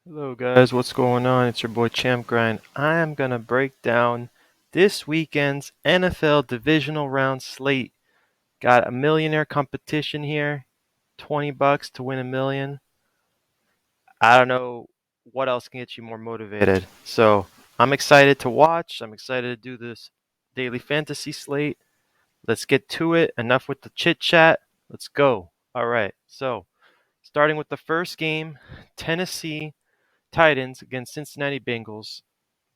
Hello guys, what's going on? It's your boy Champ Grind. I am gonna break down this weekend's NFL divisional round slate. Got a millionaire competition here, $20 to win a million. I don't know what else can get you more motivated. So I'm excited to watch. I'm excited to do this daily fantasy slate. Let's get to it. Enough with the chit chat. Let's go. All right. So starting with the first game, Tennessee Titans against Cincinnati Bengals.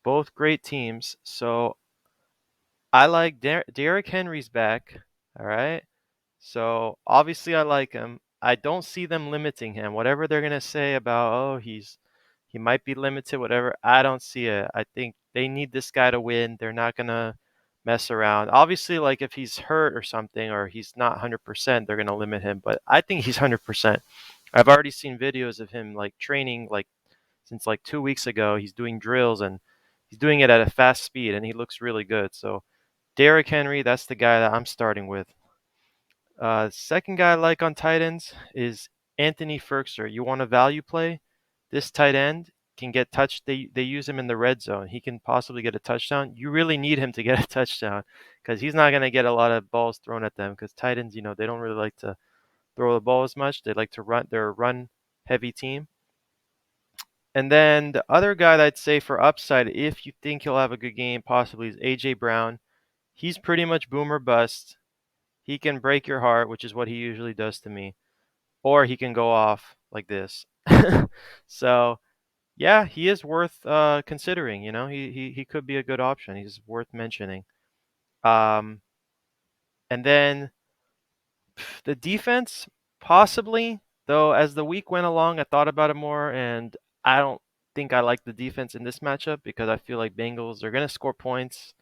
Both great teams. So I like Derrick Henry's back. All right. So obviously I like him. I don't see them limiting him. Whatever they're gonna say about he might be limited, whatever. I don't see it. I think they need this guy to win. They're not gonna mess around. Obviously, like if he's hurt or something or he's not 100%, they're gonna limit him. But I think he's 100%. I've already seen videos of him like training like since like 2 weeks ago. He's doing drills and he's doing it at a fast speed and he looks really good. So Derrick Henry, that's the guy that I'm starting with. Second guy I like on tight ends is Anthony Ferkser. You want a value play? This tight end can get touched. They use him in the red zone. He can possibly get a touchdown. You really need him to get a touchdown because he's not going to get a lot of balls thrown at them because tight ends, they don't really like to throw the ball as much. They like to run. They're a run heavy team. And then the other guy that I'd say for upside, if you think he'll have a good game, possibly is AJ Brown. He's pretty much boom or bust. He can break your heart, which is what he usually does to me, or he can go off like this. So yeah, he is worth considering. He could be a good option. He's worth mentioning. Um, and then the defense, possibly, though, as the week went along, I thought about it more, and I don't think I like the defense in this matchup because I feel like Bengals are going to score points.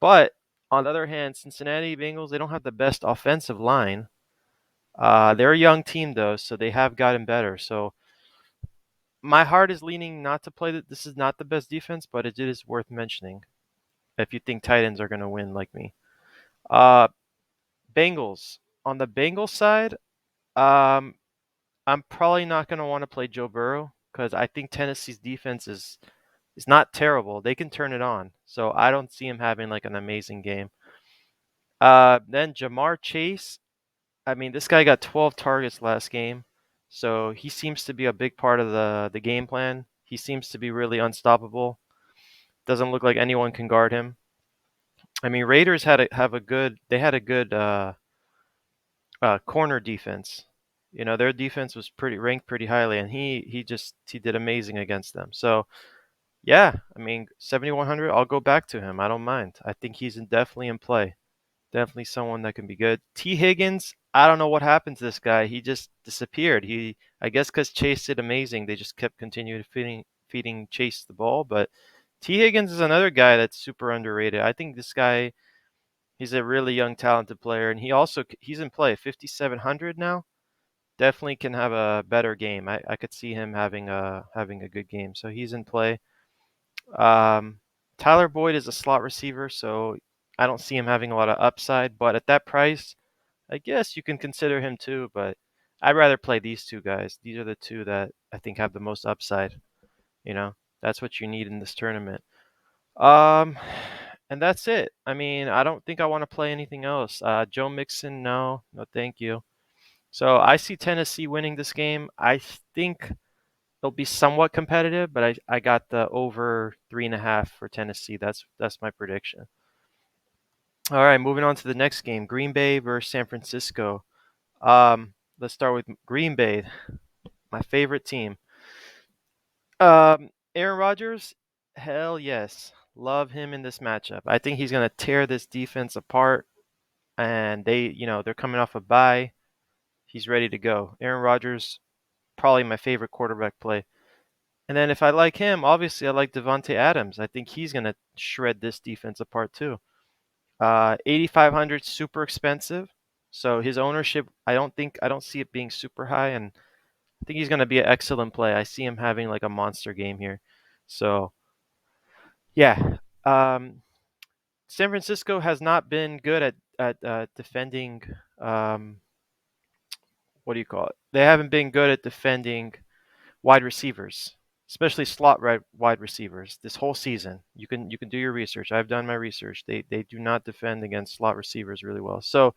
But on the other hand, Cincinnati Bengals, they don't have the best offensive line. They're a young team, though, so they have gotten better. So my heart is leaning not to play that. This is not the best defense, but it is worth mentioning if you think Titans are going to win like me. Uh, Bengals. On the Bengals side, um, I'm probably not going to want to play Joe Burrow because I think Tennessee's defense is not terrible. They can turn it on. So I don't see him having like an amazing game. Then Jamar Chase. I mean, this guy got 12 targets last game. So he seems to be a big part of the game plan. He seems to be really unstoppable. Doesn't look like anyone can guard him. I mean, Raiders had a good corner defense. Their defense was pretty ranked pretty highly, and he did amazing against them. So yeah, I mean 7,100. I'll go back to him. I don't mind. I think definitely in play. Definitely someone that can be good. T Higgins. I don't know what happened to this guy. He just disappeared. I guess because Chase did amazing, they just kept continuing feeding Chase the ball. But T Higgins is another guy that's super underrated. I think this guy. He's a really young, talented player, and he's in play 5,700 now. Definitely can have a better game. I could see him having a good game. So he's in play. Um, Tyler Boyd is a slot receiver, so I don't see him having a lot of upside. But at that price, I guess you can consider him too. But I'd rather play these two guys. These are the two that I think have the most upside. You know, that's what you need in this tournament. Um, and that's it. I mean, I don't think I want to play anything else. Joe Mixon, no, no, thank you. So I see Tennessee winning this game. I think it'll be somewhat competitive, but I got the over 3.5 for Tennessee. That's my prediction. All right, moving on to the next game, Green Bay versus San Francisco. Let's start with Green Bay, my favorite team. Aaron Rodgers, hell yes, love him in this matchup. I think he's gonna tear this defense apart, and they're coming off a bye. He's ready to go. Aaron Rodgers, probably my favorite quarterback play. And then if I like him, obviously I like Devontae Adams. I think he's gonna shred this defense apart too. 8,500, super expensive. So his ownership, I don't see it being super high, and I think he's gonna be an excellent play. I see him having like a monster game here. So yeah, San Francisco has not been good at defending. Um, what do you call it? They haven't been good at defending wide receivers. especially slot wide receivers this whole season. You can do your research. I've done my research. They do not defend against slot receivers really well. So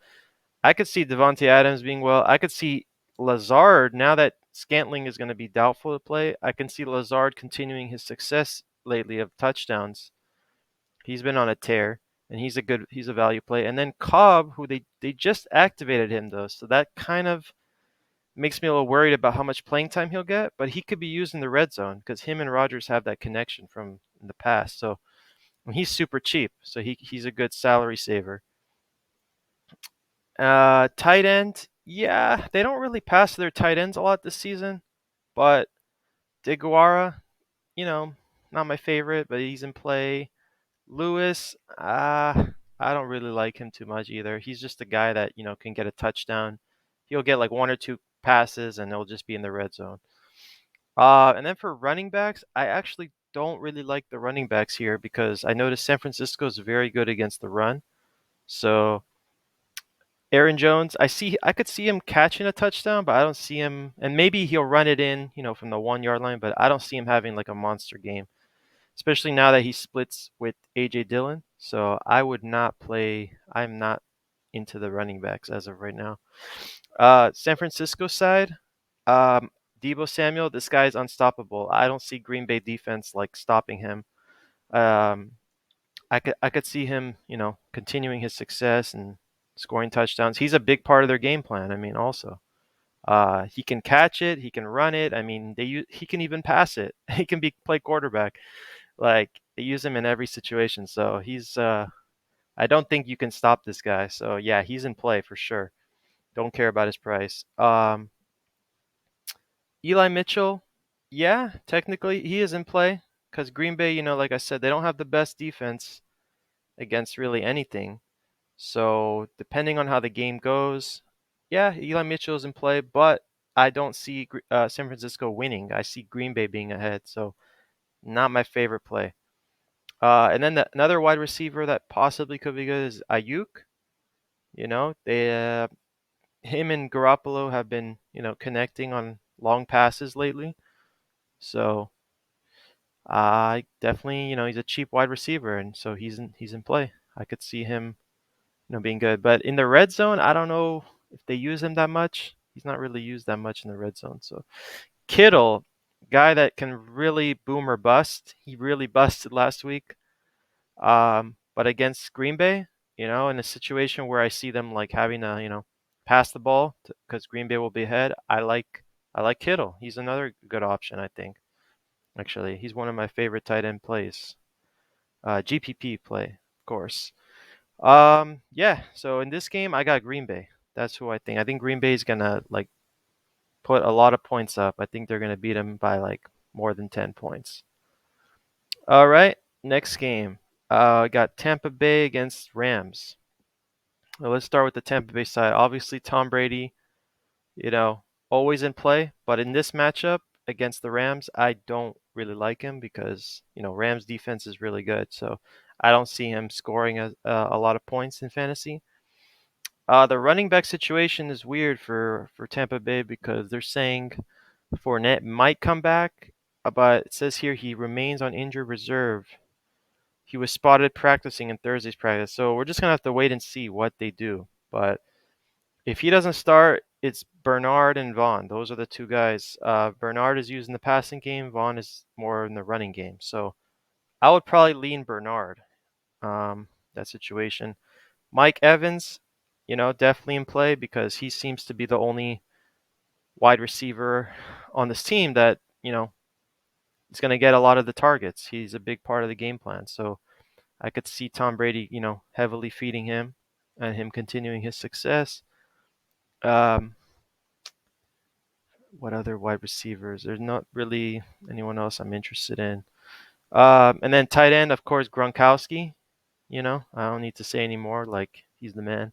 I could see Devontae Adams being well. I could see Lazard, now that Scantling is going to be doubtful to play, I can see Lazard continuing his success lately of touchdowns. He's been on a tear, and he's a value play. And then Cobb, who they just activated him though, so that kind of makes me a little worried about how much playing time he'll get. But he could be used in the red zone because him and Rodgers have that connection from in the past. So he's super cheap, so he's a good salary saver. Tight end, yeah, they don't really pass their tight ends a lot this season, but DeGuara, you know, not my favorite, but he's in play. Lewis, I don't really like him too much either. He's just a guy that, can get a touchdown. He'll get like one or two passes and it'll just be in the red zone. And then for running backs, I actually don't really like the running backs here because I noticed San Francisco is very good against the run. So Aaron Jones, I could see him catching a touchdown, but I don't see him, and maybe he'll run it in, from the 1 yard line, but I don't see him having like a monster game, especially now that he splits with AJ Dillon. So I'm not into the running backs as of right now. San Francisco side, um, Debo Samuel, this guy's unstoppable. I don't see Green Bay defense like stopping him. Um, I could see him, continuing his success and scoring touchdowns. He's a big part of their game plan. I mean, also, he can catch it, he can run it. I mean, he can even pass it. He can play quarterback. Like they use him in every situation. So I don't think you can stop this guy. So yeah, he's in play for sure. Don't care about his price. Eli Mitchell, yeah, technically he is in play because Green Bay, like I said, they don't have the best defense against really anything. So depending on how the game goes, yeah, Eli Mitchell is in play, but I don't see San Francisco winning. I see Green Bay being ahead, so not my favorite play. And then another wide receiver that possibly could be good is Ayuk. Him and Garoppolo have been, connecting on long passes lately. So I definitely, he's a cheap wide receiver, and so he's in play. I could see him, being good. But in the red zone, I don't know if they use him that much. He's not really used that much in the red zone. So Kittle, guy that can really boom or bust. He really busted last week. But against Green Bay, in a situation where I see them like having to, pass the ball because Green Bay will be ahead, I like Kittle. He's another good option, I think. Actually, he's one of my favorite tight end plays. GPP play, of course. Yeah. So in this game, I got Green Bay. That's who I think. I think Green Bay is gonna like put a lot of points up. I think they're gonna beat them by like more than 10 points. All right. Next game. I got Tampa Bay against Rams. Well, let's start with the Tampa Bay side. Obviously, Tom Brady, you know, always in play, but in this matchup against the Rams, I don't really like him because Rams defense is really good. So I don't see him scoring a lot of points in fantasy. The running back situation is weird for Tampa Bay because they're saying Fournette might come back, but it says here he remains on injured reserve. He was spotted practicing in Thursday's practice, so we're just gonna have to wait and see what they do. But if he doesn't start, it's Bernard and Vaughn. Those are the two guys. Bernard is used in the passing game. Vaughn is more in the running game. So I would probably lean Bernard. That situation. Mike Evans, definitely in play because he seems to be the only wide receiver on this team that, is going to get a lot of the targets. He's a big part of the game plan. So I could see Tom Brady, heavily feeding him and him continuing his success. Um, what other wide receivers? There's not really anyone else I'm interested in. And then tight end, of course, Gronkowski. I don't need to say anymore. Like, he's the man.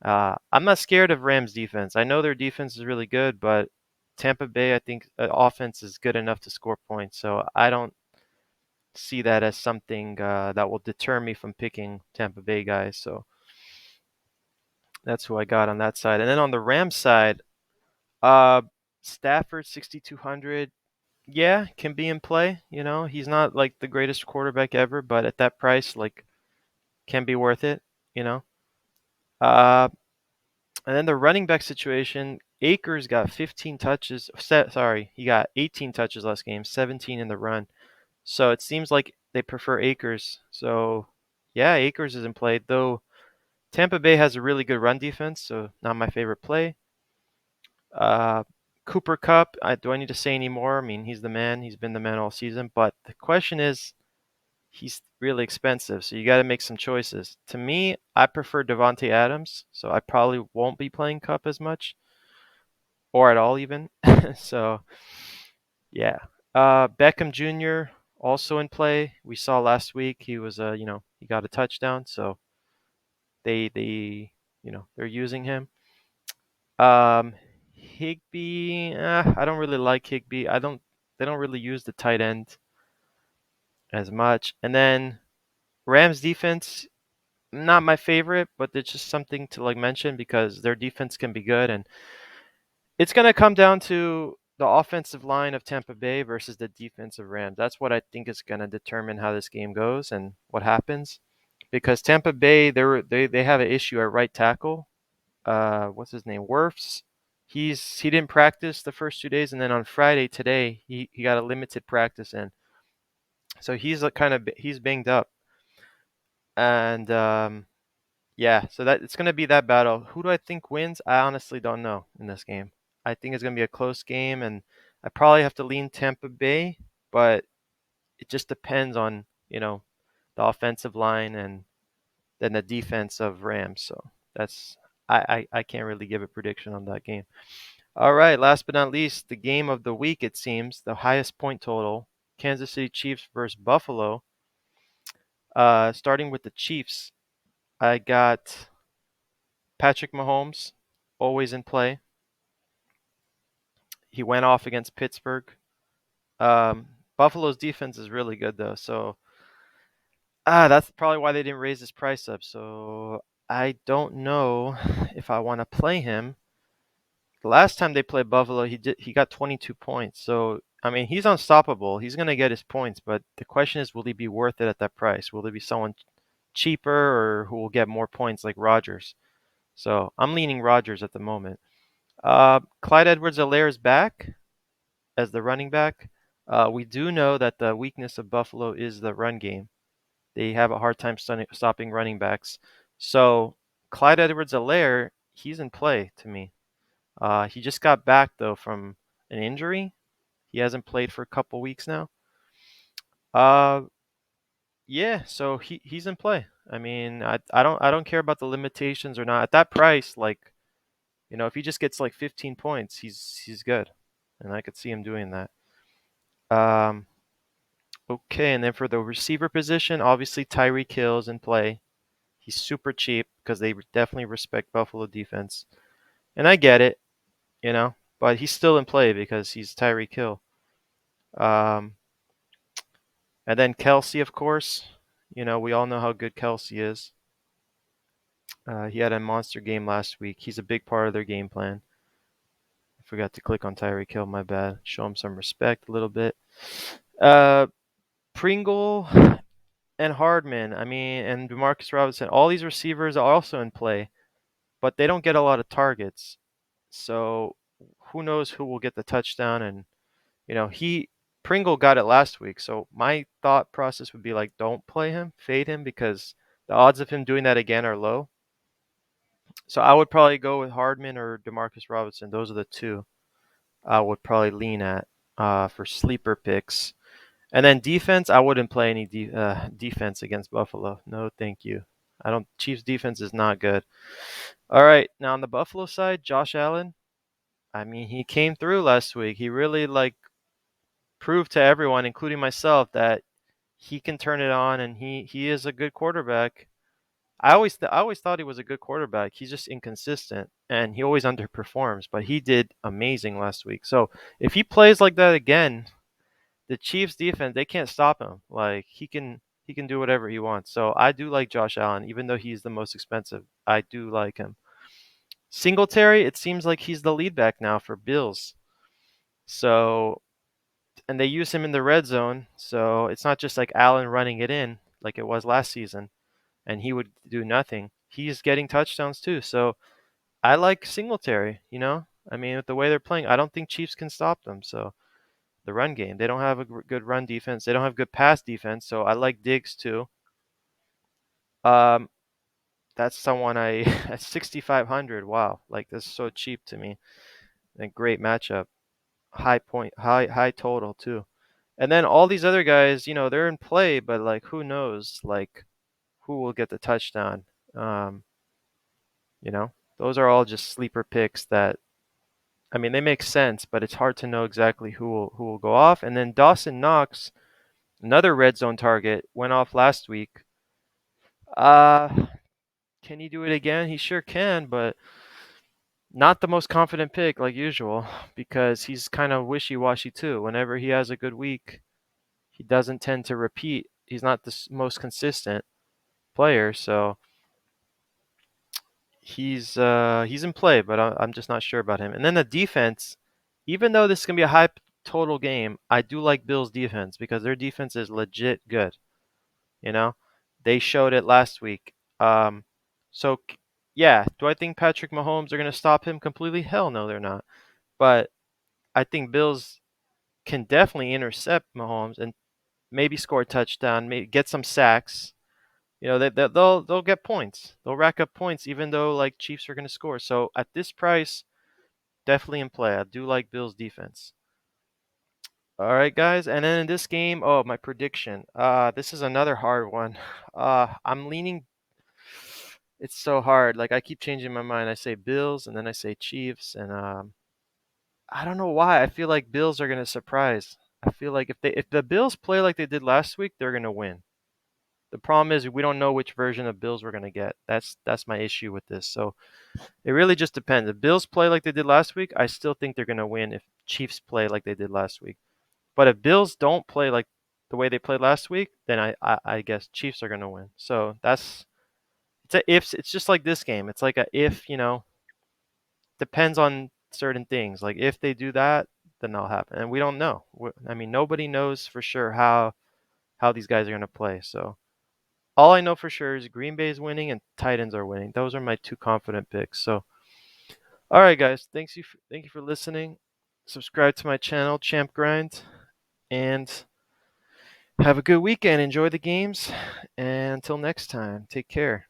I'm not scared of Rams defense. I know their defense is really good, but Tampa Bay, I think, offense is good enough to score points. So I don't see that as something that will deter me from picking Tampa Bay guys. So that's who I got on that side. And then on the Rams side, uh, Stafford 6,200. Yeah, can be in play. He's not like the greatest quarterback ever, but at that price, like, can be worth it. You know. Uh, and then the running back situation, Akers got 15 touches. Sorry, he got 18 touches last game, 17 in the run. So it seems like they prefer Akers. So yeah, Akers is in play, though Tampa Bay has a really good run defense, so not my favorite play. Uh, Cooper Cup, do I need to say any more? I mean, he's the man. He's been the man all season. But the question is, he's really expensive, so you got to make some choices. To me, I prefer Devontae Adams, so I probably won't be playing Cup as much, or at all even. So yeah, Beckham Jr. also in play. We saw last week he was he got a touchdown, so they they're using him. Higbee, I don't really like Higbee. They don't really use the tight end as much. And then Rams defense, not my favorite, but it's just something to like mention because their defense can be good, and it's gonna come down to the offensive line of Tampa Bay versus the defense of Rams. That's what I think is gonna determine how this game goes and what happens. Because Tampa Bay, they have an issue at right tackle. What's his name? Wirfs. He didn't practice the first 2 days, and then on Friday today he got a limited practice in, so he's like he's banged up, and yeah, so that it's gonna be that battle. Who do I think wins? I honestly don't know in this game. I think it's gonna be a close game, and I probably have to lean Tampa Bay, but it just depends on the offensive line and then the defense of Rams. So that's I can't really give a prediction on that game. All right, last but not least, the game of the week, it seems, the highest point total, Kansas City Chiefs versus Buffalo. Starting with the Chiefs, I got Patrick Mahomes, always in play. He went off against Pittsburgh. Buffalo's defense is really good, though, so that's probably why they didn't raise his price up. So I don't know if I want to play him. The last time they played Buffalo, he got 22 points. So I mean, he's unstoppable. He's gonna get his points, but the question is, will he be worth it at that price? Will there be someone cheaper or who will get more points like Rodgers? So I'm leaning Rodgers at the moment. Clyde Edwards-Helaire is back as the running back. We do know that the weakness of Buffalo is the run game. They have a hard time stopping running backs. So Clyde Edwards-Helaire, he's in play to me. He just got back though from an injury. He hasn't played for a couple weeks now. Uh, yeah, so he's in play. I mean, I don't care about the limitations or not. At that price, like, if he just gets like 15 points, he's good, and I could see him doing that. Um, okay, and then for the receiver position, obviously Tyreek Hill's in play. He's super cheap because they definitely respect Buffalo defense, and I get it, but he's still in play because he's Tyreek Hill. Um, and then Kelsey, of course. We all know how good Kelsey is. He had a monster game last week. He's a big part of their game plan. I forgot to click on Tyreek Hill, my bad. Show him some respect a little bit. Uh, Pringle and Hardman, I mean, and Demarcus Robinson, all these receivers are also in play, but they don't get a lot of targets. So who knows who will get the touchdown? And he Pringle got it last week. So my thought process would be like, don't play him, fade him, because the odds of him doing that again are low. So I would probably go with Hardman or Demarcus Robinson. Those are the two I would probably lean at for sleeper picks. And then defense, I wouldn't play any defense against Buffalo. No, thank you. I don't. Chiefs defense is not good. All right, now on the Buffalo side, Josh Allen. I mean, he came through last week. He really like proved to everyone, including myself, that he can turn it on, and he is a good quarterback. I always thought he was a good quarterback. He's just inconsistent, and he always underperforms. But he did amazing last week. So if he plays like that again, the Chiefs defense, they can't stop him. Like he can do whatever he wants. So I do like Josh Allen, even though he's the most expensive. I do like him. Singletary, it seems like he's the lead back now for Bills. So and they use him in the red zone. So it's not just like Allen running it in like it was last season, and he would do nothing. He's getting touchdowns too. So I like Singletary. I mean, with the way they're playing, I don't think Chiefs can stop them. So the run game, they don't have a good run defense. They don't have good pass defense. So I like Diggs too. Um, that's someone I at 6,500. Wow, like this is so cheap to me. And great matchup, high total too. And then all these other guys, they're in play, but like who knows, like who will get the touchdown? Um, you know, those are all just sleeper picks that I mean they make sense, but it's hard to know exactly who will go off. And then Dawson Knox, another red zone target, went off last week. Uh, can he do it again? He sure can, but not the most confident pick like usual because he's kind of wishy-washy too. Whenever he has a good week, he doesn't tend to repeat. He's not the most consistent player, so he's in play, but I'm just not sure about him. And then the defense, even though this is gonna be a high total game, I do like Bills' defense because their defense is legit good. You know, they showed it last week. So yeah, do I think Patrick Mahomes are gonna stop him completely? Hell no, they're not. But I think Bills can definitely intercept Mahomes and maybe score a touchdown, maybe get some sacks. They'll get points. They'll rack up points, even though like Chiefs are going to score. So at this price, definitely in play. I do like Bills defense. All right, guys, and then in this game, oh, my prediction. This is another hard one. I'm leaning. It's so hard. Like I keep changing my mind. I say Bills, and then I say Chiefs, and I don't know why. I feel like Bills are going to surprise. I feel like if the Bills play like they did last week, they're going to win. The problem is we don't know which version of Bills we're going to get. That's my issue with this. So it really just depends. If Bills play like they did last week, I still think they're going to win if Chiefs play like they did last week. But if Bills don't play like the way they played last week, then I guess Chiefs are going to win. So it's a if. It's just like this game. It's like a if, depends on certain things. Like if they do that, then that'll happen. And we don't know. I mean, nobody knows for sure how these guys are going to play. So all I know for sure is Green Bay is winning and Titans are winning. Those are my two confident picks. So, all right, guys, thank you for listening. Subscribe to my channel, Champ Grind, and have a good weekend. Enjoy the games, and until next time, take care.